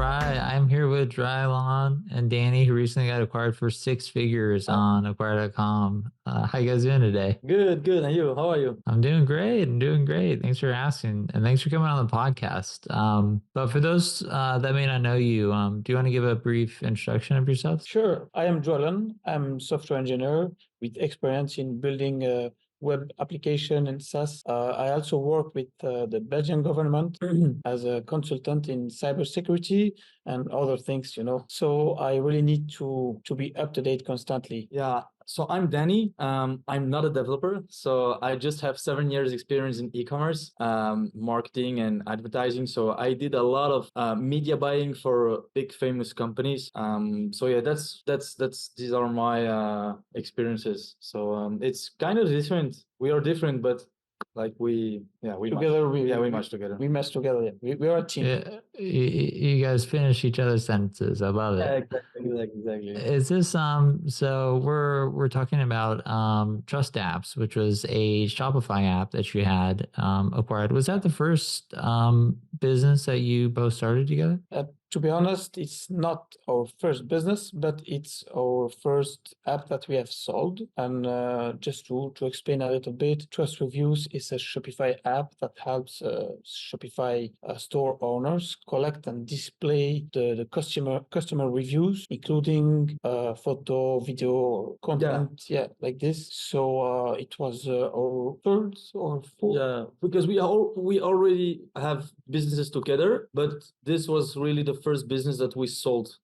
right. I'm here with Drilon and Dani, who recently got acquired for 6 figures on acquire.com. How you guys doing today? Good. And you? How are you? I'm doing great. Thanks for asking. And thanks for coming on the podcast. But for those that may not know you, do you want to give a brief introduction of yourself? Sure. I am Drilon. I'm software engineer with experience in building a web application and SaaS. I also work with the Belgian government as a consultant in cybersecurity and other things, So I really need to be up to date constantly. Yeah. So I'm Dani. I'm not a developer. So I just have 7 years experience in e-commerce, marketing and advertising. So I did a lot of media buying for big famous companies. So yeah, that's these are my matches. So it's kind of different. We are different, but like we Together, match together. We mesh together. Yeah. We are a team. Yeah, you guys finish each other's sentences. I love it. Yeah, exactly. Is this so we're talking about TrustApps, which was a Shopify app that you had acquired. Was that the first business that you both started together? To be honest, it's not our first business, but it's our first app that we have sold. And just to explain a little bit, TrustReviews is a Shopify app that helps Shopify store owners collect and display the customer reviews, including photo, video, content, like this. So it was our third or fourth. Yeah, because we already have businesses together, but this was really the first business that we sold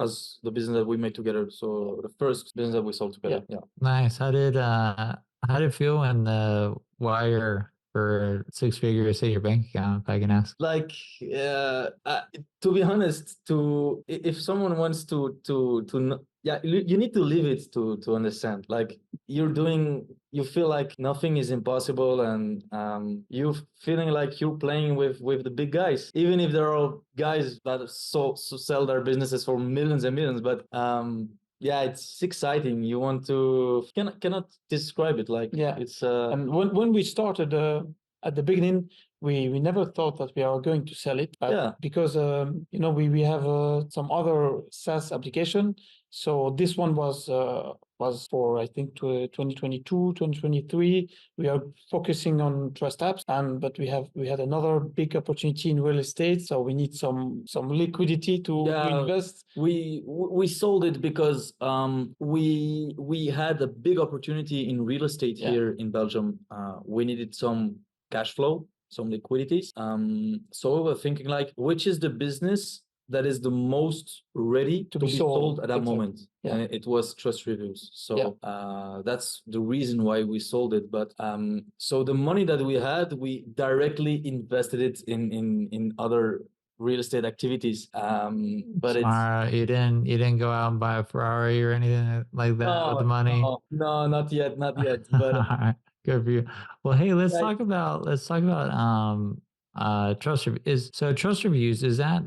as the business that we made together. So the first business that we sold together. Yeah. Nice. How did it feel when the wire for 6 figures hit your bank account, if I can ask? Like, to be honest, if someone wants to you need to live it to understand. Like you feel like nothing is impossible, and you feeling like you're playing with the big guys, even if there are guys that sell their businesses for millions and millions. But yeah, it's exciting. You want to cannot describe it. Like it's and when we started at the beginning, we never thought that we are going to sell it. Because we have some other SaaS application. So this one was for, I think, 2022, 2023. We are focusing on TrustApps, but we had another big opportunity in real estate. So we need some liquidity to invest. We sold it because we had a big opportunity in real estate here in Belgium. We needed some cash flow, some liquidities. So we were thinking like, which is the business that is the most ready to be sold at that moment? And it was TrustReviews. So that's the reason why we sold it. But so the money that we had, we directly invested it in other real estate activities. But you didn't go out and buy a Ferrari or anything like that with the money? No, not yet. But good for you. Well, hey, let's talk about TrustReviews. So TrustReviews, is that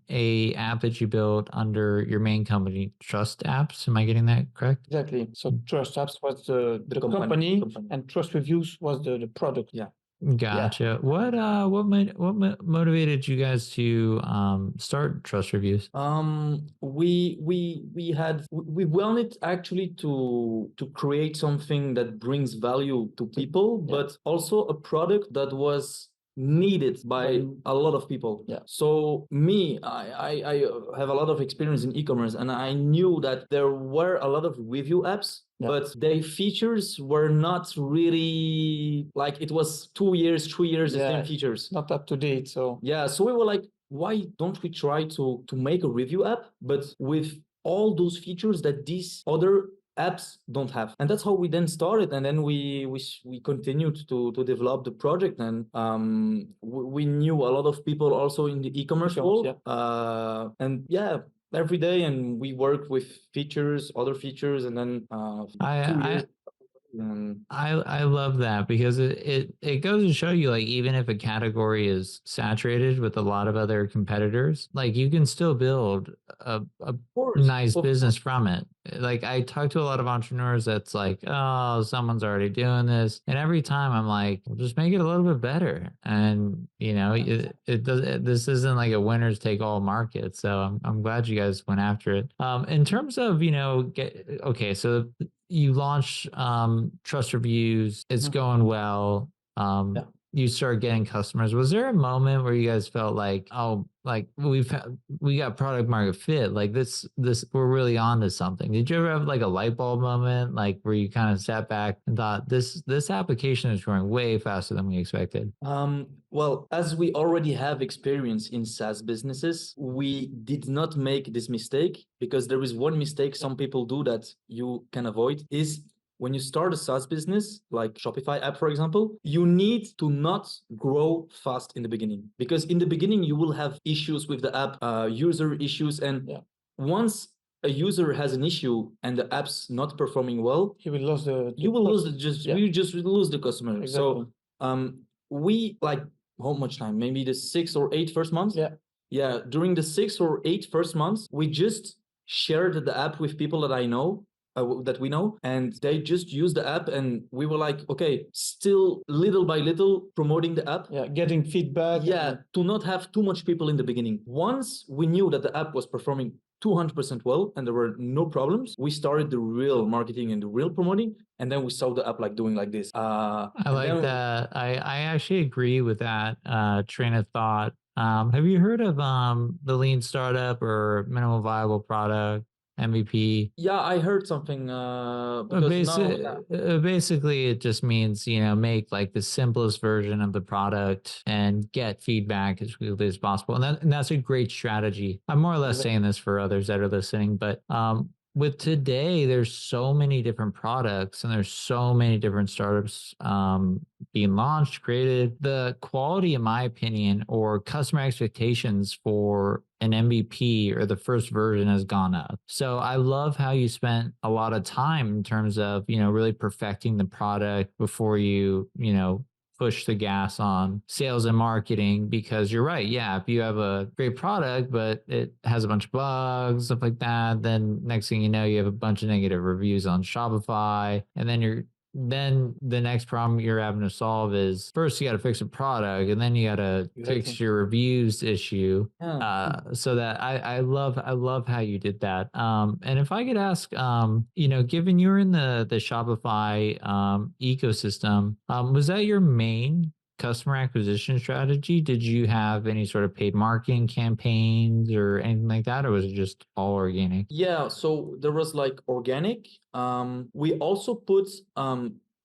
a app that you built under your main company, TrustApps? Am I getting that correct? Exactly. So TrustApps was the company, and TrustReviews was the product. Yeah. Gotcha. What motivated you guys to start TrustReviews? We wanted actually to create something that brings value to people, but also a product that was needed by a lot of people. So me, I have a lot of experience in e-commerce, and I knew that there were a lot of review apps, but their features were not really like, it was 2 years, 3 years, the same features. Not up to date. So so we were like, why don't we try to make a review app, but with all those features that these other apps don't have? And that's how we then started, and then we continued to develop the project. And we knew a lot of people also in the e-commerce world, and every day, and we work with other features, and then I love that because it goes to show you, like, even if a category is saturated with a lot of other competitors, like, you can still build a nice business from it. Like, I talk to a lot of entrepreneurs that's like, oh, someone's already doing this, and every time I'm like, well, just make it a little bit better. And it does. This isn't like a winners take all market. So I'm glad you guys went after it. In terms of okay, so you launched TrustReviews. It's going well. You start getting customers. Was there a moment where you guys felt like, oh, like we got product market fit, like this we're really on to something? Did you ever have like a light bulb moment, like where you kind of sat back and thought this application is growing way faster than we expected? Well, as we already have experience in SaaS businesses, we did not make this mistake, because there is one mistake some people do that you can avoid, is when you start a SaaS business, like Shopify app, for example, you need to not grow fast in the beginning, because in the beginning you will have issues with the app, user issues, and once a user has an issue and the app's not performing well, you will lose the customer. Exactly. So we, like, how much time? Maybe the 6 or 8 first months? Yeah. During the 6 or 8 first months, we just shared the app with people that I know, that we know, and they just use the app, and we were like, okay, still little by little promoting the app. Getting feedback. To not have too much people in the beginning. Once we knew that the app was performing 200% well and there were no problems, we started the real marketing and the real promoting, and then we saw the app like doing like this. I like that. I actually agree with that train of thought. Have you heard of the lean startup or minimal viable product, MVP? Yeah, I heard something. Basically, it just means, make like the simplest version of the product and get feedback as quickly as possible. And that's a great strategy. I'm more or less saying this for others that are listening, but with today, there's so many different products and there's so many different startups being launched, created. The quality, in my opinion, or customer expectations for an MVP or the first version has gone up. So I love how you spent a lot of time in terms of, really perfecting the product before you push the gas on sales and marketing, because you're right. Yeah. If you have a great product, but it has a bunch of bugs, stuff like that, then next thing you know, you have a bunch of negative reviews on Shopify. And then the next problem you're having to solve is, first you got to fix a product, and then you got to fix your reviews issue. So that I love how you did that. And if I could ask, given you're in the Shopify ecosystem, was that your main customer acquisition strategy? Did you have any sort of paid marketing campaigns or anything like that, or was it just all organic? Yeah, so there was like organic. We also put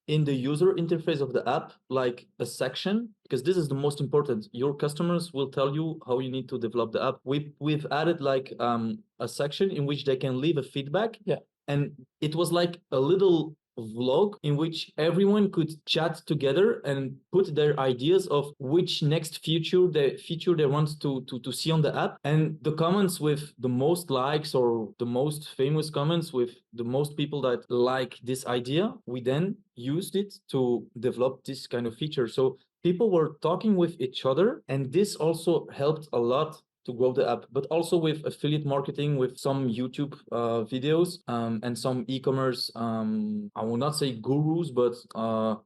in the user interface of the app like a section, because this is the most important. Your customers will tell you how you need to develop the app. We've added like a section in which they can leave a feedback. And it was like a little vlog in which everyone could chat together and put their ideas of which next feature they want to see on the app. And the comments with the most likes, or the most famous comments with the most people that like this idea, we then used it to develop this kind of feature. So people were talking with each other, and this also helped a lot to grow the app, but also with affiliate marketing, with some YouTube videos and some e-commerce, I will not say gurus, but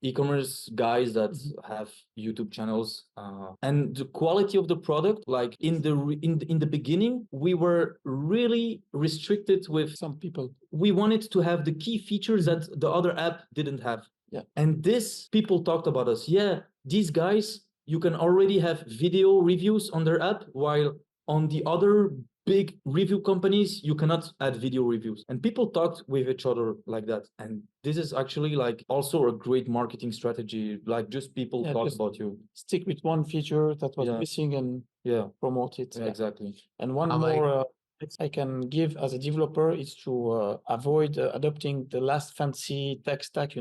e-commerce guys that have YouTube channels. And the quality of the product, like in the beginning, we were really restricted with some people. We wanted to have the key features that the other app didn't have. And this, people talked about us. These guys, you can already have video reviews on their app, while on the other big review companies, you cannot add video reviews. And people talked with each other like that. And this is actually like also a great marketing strategy. Like just people talk about you. Stick with one feature that was missing and promote it. Exactly. And one more I can give as a developer is to avoid adopting the last fancy tech stack,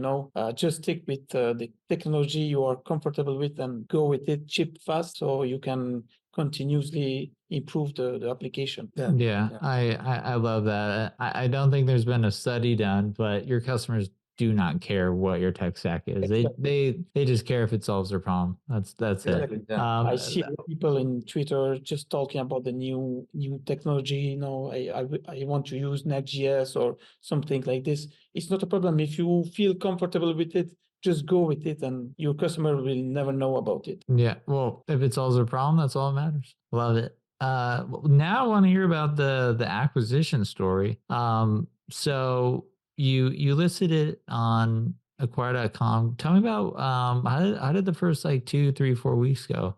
just stick with the technology you are comfortable with and go with it cheap, fast, so you can continuously improve the application. I love that. I don't think there's been a study done, but your customers do not care what your tech stack is. They just care if it solves their problem. That's Exactly, it. yeah. I see people in Twitter just talking about the new technology. You know, I want to use Next.js or something like this. It's not a problem if you feel comfortable with it. Just go with it, and your customer will never know about it. Yeah. Well, if it solves their problem, that's all that matters. Love it. Now I want to hear about the acquisition story. So you listed it on acquire.com. Tell me about how did the first like 2, 3, 4 weeks go?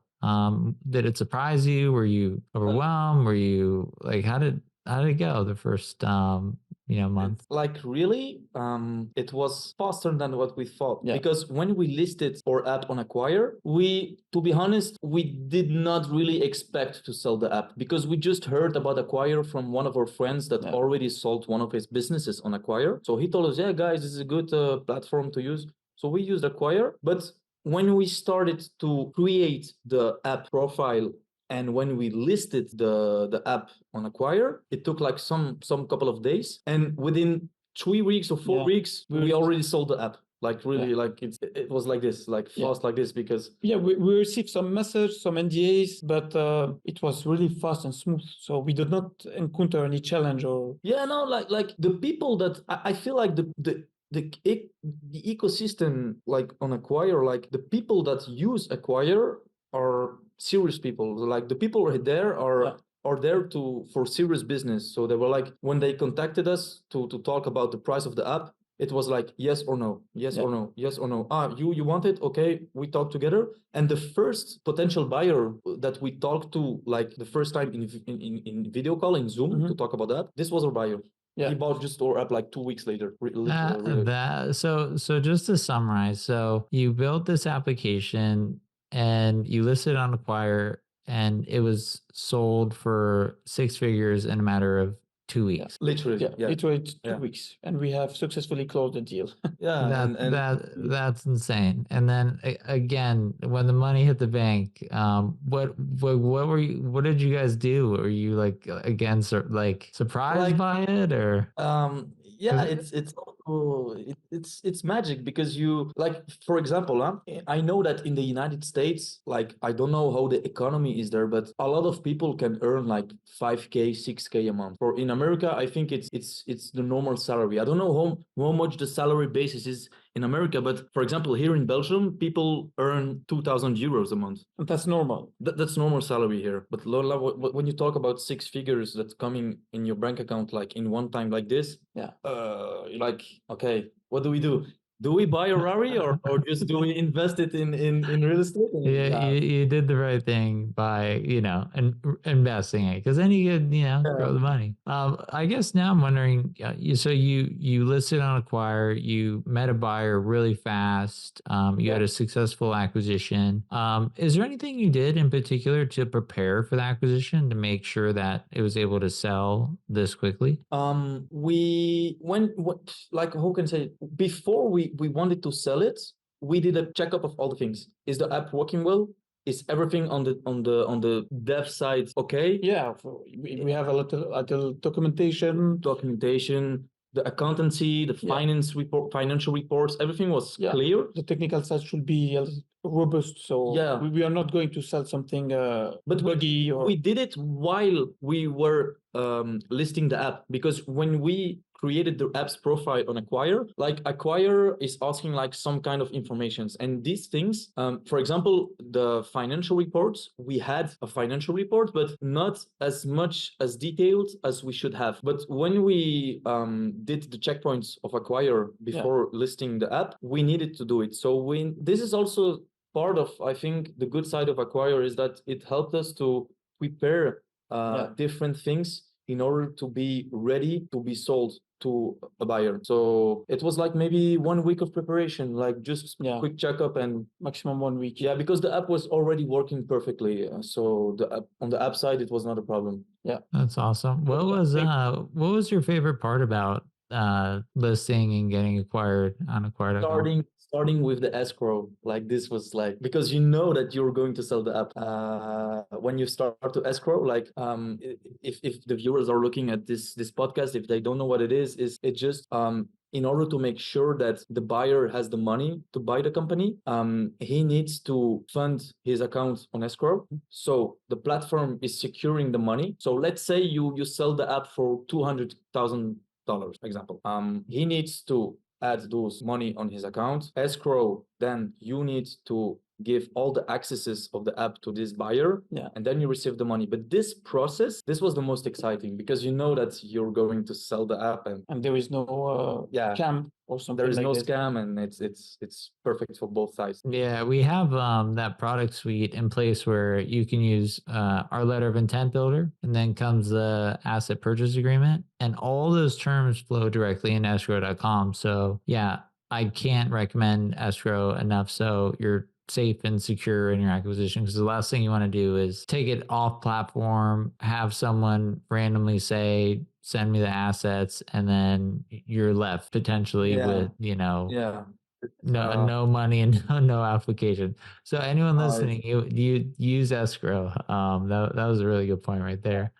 Did it surprise you? Were you overwhelmed? Were you like how did it go the first month? Like really, it was faster than what we thought. Yeah. Because when we listed our app on Acquire, to be honest, we did not really expect to sell the app because we just heard about Acquire from one of our friends that already sold one of his businesses on Acquire. So he told us, yeah, guys, this is a good platform to use. So we used Acquire, but when we started to create the app profile and when we listed the app on Acquire, it took like some couple of days, and within 3 weeks or 4 weeks, we already sold the app. Like really, like it was like this, like fast like this because we received some message, some NDAs, but it was really fast and smooth. So we did not encounter any challenge or like the people that I feel like the ecosystem like on Acquire, like the people that use Acquire are serious people. Like the people right there are there for serious business. So they were like, when they contacted us to talk about the price of the app, it was like yes or no, yes or no, yes or no. You want it? Okay, we talk together. And the first potential buyer that we talked to, like the first time in video call in Zoom to talk about that, this was our buyer. He bought just our app like 2 weeks later. So just to summarize, so you built this application and you listed on Acquire, and it was sold for 6 figures in a matter of 2 weeks. Literally 2 weeks, and we have successfally closed the deal. That's insane. And then again, when the money hit the bank, what did you guys do? Were you like again like surprised by it or? It's magic because you like, for example, I know that in the United States, like I don't know how the economy is there, but a lot of people can earn like 5K, 6K a month. For in America, I think it's the normal salary. I don't know how much the salary basis is in America, but for example, here in Belgium, people earn 2,000 euros a month. And that's normal. That's normal salary here. But when you talk about 6 figures that's coming in your bank account, like in one time like this, like, okay, what do we do? Do we buy a Rari or just do we invest it in real estate? You did the right thing by, investing it because then you could, grow the money. I guess now I'm wondering, so you listed on Acquire, you met a buyer really fast. You had a successful acquisition. Is there anything you did in particular to prepare for the acquisition to make sure that it was able to sell this quickly? Like, who can say, before we wanted to sell it, we did a checkup of all the things. Is the app working well? Is everything on the dev side okay? Yeah, we have a little documentation, the accountancy, the financial reports, everything was clear. The technical side should be robust. So we are not going to sell something buggy. We did it while we were listing the app, because when we created the app's profile on Acquire, like Acquire is asking like some kind of informations, and these things, for example, the financial reports, we had a financial report, but not as much as detailed as we should have. But when we did the checkpoints of Acquire before listing the app, we needed to do it. So this is also part of, I think, the good side of Acquire is that it helped us to prepare different things in order to be ready to be sold to a buyer. So it was like maybe 1 week of preparation, like just quick checkup, and maximum 1 week. Yeah, because the app was already working perfectly. So on the app side, it was not a problem. Yeah, that's awesome. What was your favorite part about listing and getting acquired on Acquire.com? Starting with the escrow, like this was like, because you know that you're going to sell the app. When you start to escrow, like if the viewers are looking at this podcast, if they don't know what it is it just in order to make sure that the buyer has the money to buy the company, he needs to fund his account on escrow. So the platform is securing the money. So let's say you sell the app for $200,000, for example. He needs to add those money on his account. Escrow, then you need to give all the accesses of the app to this buyer, and then you receive the money. But this process, this was the most exciting, because you know that you're going to sell the app, and there is no scam or something. There is like no this. scam, and it's perfect for both sides. Yeah, we have that product suite in place where you can use our letter of intent builder, and then comes the asset purchase agreement, and all those terms flow directly in escrow.com. So yeah, I can't recommend escrow enough. So you're safe and secure in your acquisition, because the last thing you want to do is take it off platform, have someone randomly say, send me the assets, and then you're left potentially with, no money and no application. So anyone listening, you use escrow. That was a really good point right there.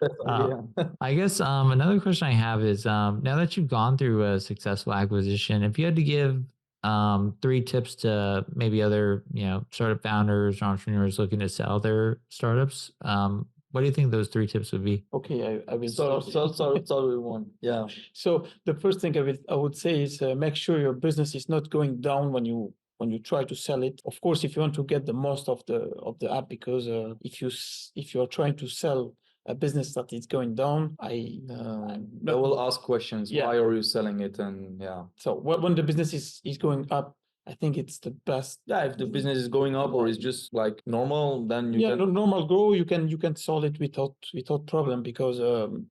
I guess another question I have is, now that you've gone through a successful acquisition, if you had to give 3 tips to maybe other, startup founders or entrepreneurs looking to sell their startups, what do you think those 3 tips would be? Okay, I will start with one. Yeah. So the first thing I would say is make sure your business is not going down when you try to sell it. Of course, if you want to get the most of the app, because if you are trying to sell a business that is going down, I will ask questions. Why are you selling it? And so when the business is going up, I think it's the best. Yeah, if the business is going up or is just like normal, then you can normal grow. You can solve it without problem, because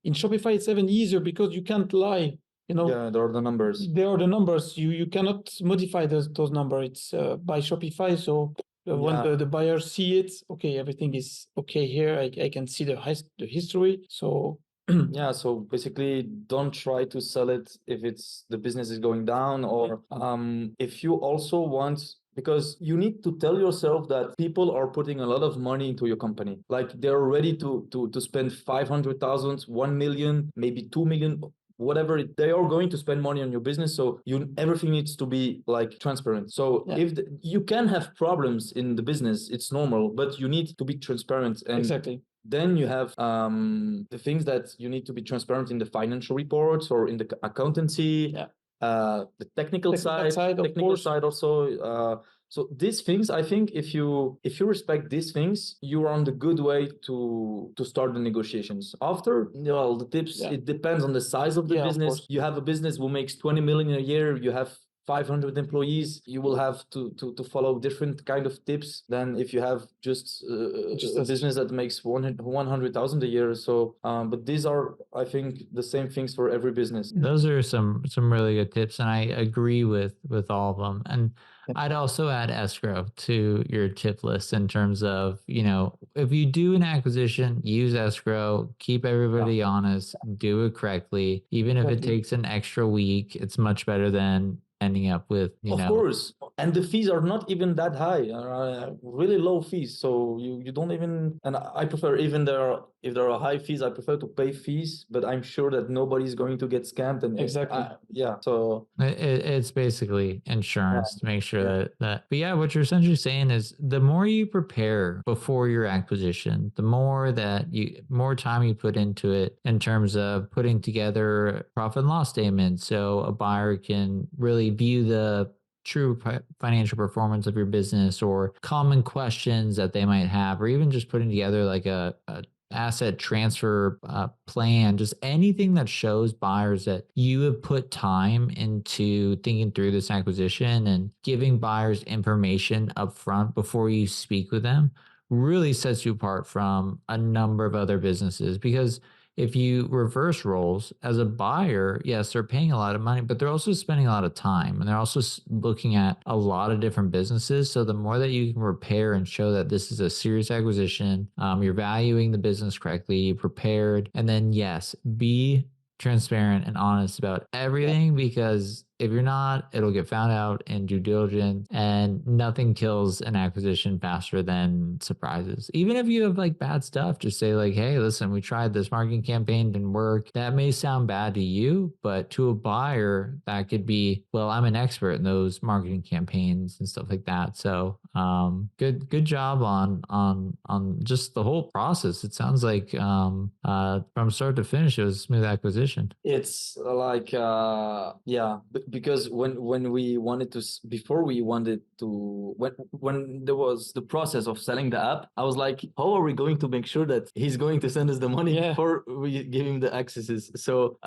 in Shopify it's even easier, because you can't lie. there are the numbers. There are the numbers. You cannot modify those numbers. It's by Shopify. So when the buyers see it, okay, everything is okay here. I can see the history. So so basically, don't try to sell it if the business is going down, or if you also want, because you need to tell yourself that people are putting a lot of money into your company. Like, they're ready to spend 500,000, 1 million, maybe 2 million, whatever they are going to spend money on your business. So everything needs to be like transparent. So if you can have problems in the business, it's normal, but you need to be transparent. And exactly. Then you have the things that you need to be transparent in the financial reports or in the accountancy, the technical side also. So these things, I think, if you respect these things, you are on the good way to start the negotiations. After, the tips, it depends on the size of the business. You have a business who makes 20 million a year, you have 500 employees, you will have to follow different kind of tips than if you have just a business that makes 100,000 a year. So, but these are, I think, the same things for every business. Those are some really good tips, and I agree with all of them. And I'd also add escrow to your tip list in terms of, if you do an acquisition, use escrow, keep everybody honest, do it correctly. Even if it takes an extra week, it's much better than ending up with, of course, and the fees are not even that high, really low fees. So you don't even, and I prefer, even if there are high fees, I prefer to pay fees, but I'm sure that nobody's going to get scammed. And so it's basically insurance to make sure that. But what you're essentially saying is, the more you prepare before your acquisition, the more time you put into it in terms of putting together profit and loss statements, so a buyer can really view the true financial performance of your business, or common questions that they might have, or even just putting together like a asset transfer plan, just anything that shows buyers that you have put time into thinking through this acquisition, and giving buyers information up front before you speak with them really sets you apart from a number of other businesses. Because if you reverse roles, as a buyer, yes, they're paying a lot of money, but they're also spending a lot of time, and they're also looking at a lot of different businesses. So the more that you can prepare and show that this is a serious acquisition, you're valuing the business correctly, you prepared, and then yes, be transparent and honest about everything, because if you're not, it'll get found out in due diligence, and nothing kills an acquisition faster than surprises. Even if you have like bad stuff, just say like, hey, listen, we tried this marketing campaign, didn't work. That may sound bad to you, but to a buyer, that could be, well, I'm an expert in those marketing campaigns and stuff like that. So good job on just the whole process. It sounds like from start to finish, it was a smooth acquisition. It's like because when we wanted to before we wanted to when there was the process of selling the app, I was like, how are we going to make sure that he's going to send us the money before we give him the accesses? So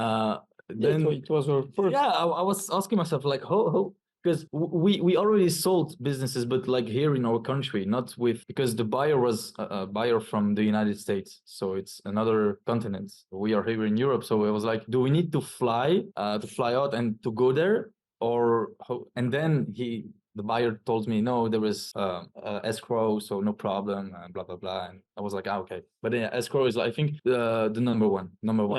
then it was our first. Yeah, I was asking myself like, how because we already sold businesses, but like here in our country, not with, because the buyer was a buyer from the United States, so it's another continent. We are here in Europe, so it was like, do we need to fly out and to go there, or how? And then the buyer told me, no, there was escrow, so no problem, and blah blah blah. And I was like, okay. But yeah, escrow is, I think, the number one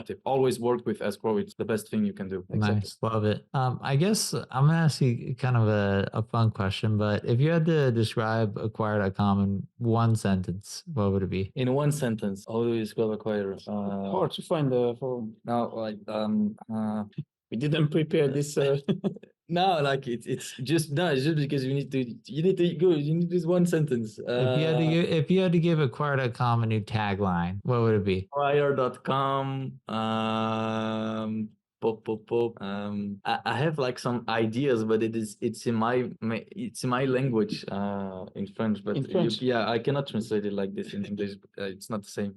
tip. Always work with escrow. It's the best thing you can do. Nice, love it. I guess I'm gonna ask you kind of a fun question, but if you had to describe Acquire.com in one sentence, what would it be? In one sentence, how do you describe Acquire? Hard to find the form. No, like we didn't prepare this. No, like it's just because you need this one sentence. If you had to give Acquire.com a new tagline, what would it be? Acquire.com. I have like some ideas, but it's in my language, in French. But in French. I cannot translate it like this in English. It's not the same.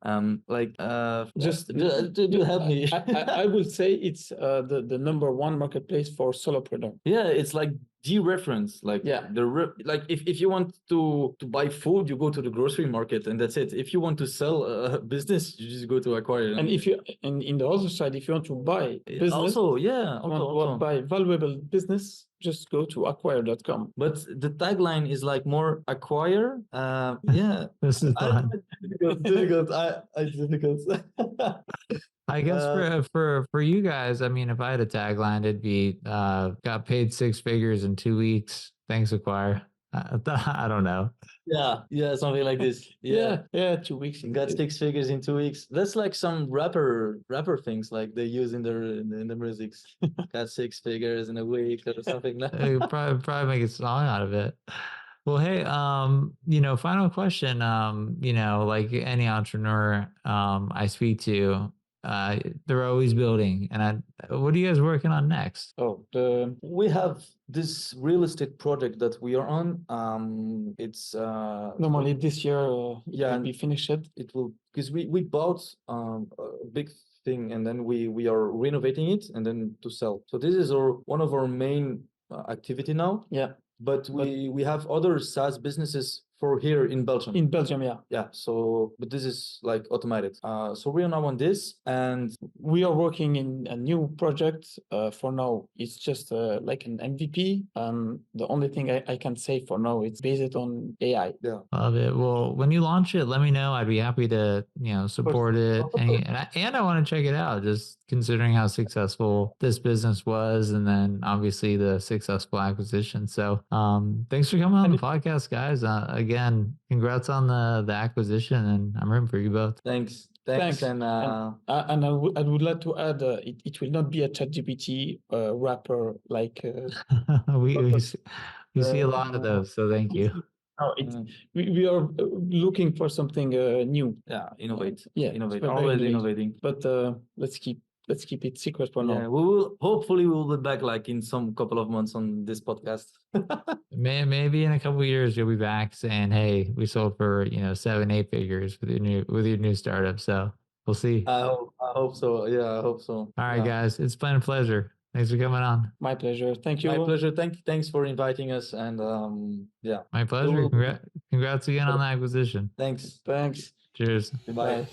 Just do help me. I will say it's the number one marketplace for solopreneur. Yeah, it's like the reference, like if you want to buy food, you go to the grocery market and that's it. If you want to sell a business, you just go to Acquire. And if you in the other side, if you want to buy business, also buy valuable business, just go to acquire.com. But the tagline is like more acquire. This is fun. Difficult. Difficult. I guess for you guys, I mean, if I had a tagline, it'd be got paid 6 figures in 2 weeks. Thanks, Acquire. I don't know. Yeah, something like this. Yeah, 2 weeks. Got 6 figures in 2 weeks. That's like some rapper things like they use in the musics. Got 6 figures in a week or something like that. Probably make a song out of it. Well, hey, final question. Like any entrepreneur I speak to, they're always building. And what are you guys working on next? We have this real estate project that we are on. It's normally this year will be finished. It will, because we bought a big thing and then we are renovating it and then to sell. So this is one of our main activity now. But we have other SaaS businesses for here in Belgium. In Belgium, yeah. So, but this is like automated. So we are now on this, and we are working in a new project. For now, it's just like an MVP. The only thing I can say for now, it's based on AI. Yeah, love it. Well, when you launch it, let me know. I'd be happy to support it, and I want to check it out. Just considering how successful this business was, and then obviously the successful acquisition. So, thanks for coming on the podcast, guys. Again, congrats on the acquisition, and I'm rooting for you both. Thanks. And I would like to add, it will not be a ChatGPT wrapper like. we see a lot of those, so thank you. We are looking for something new. Innovate. Innovate. Always innovating. But let's keep it secret for now. Hopefully we'll be back like in some couple of months on this podcast. Maybe in a couple of years you'll be back saying, hey, we sold for 7-8 figures with your new startup. So we'll see. I hope so. Yeah, I hope so. All right, guys, it's been a pleasure. Thanks for coming on. My pleasure. Thank you. My pleasure. Thanks for inviting us. And my pleasure. Congrats again on the acquisition. Thanks. Cheers. Bye.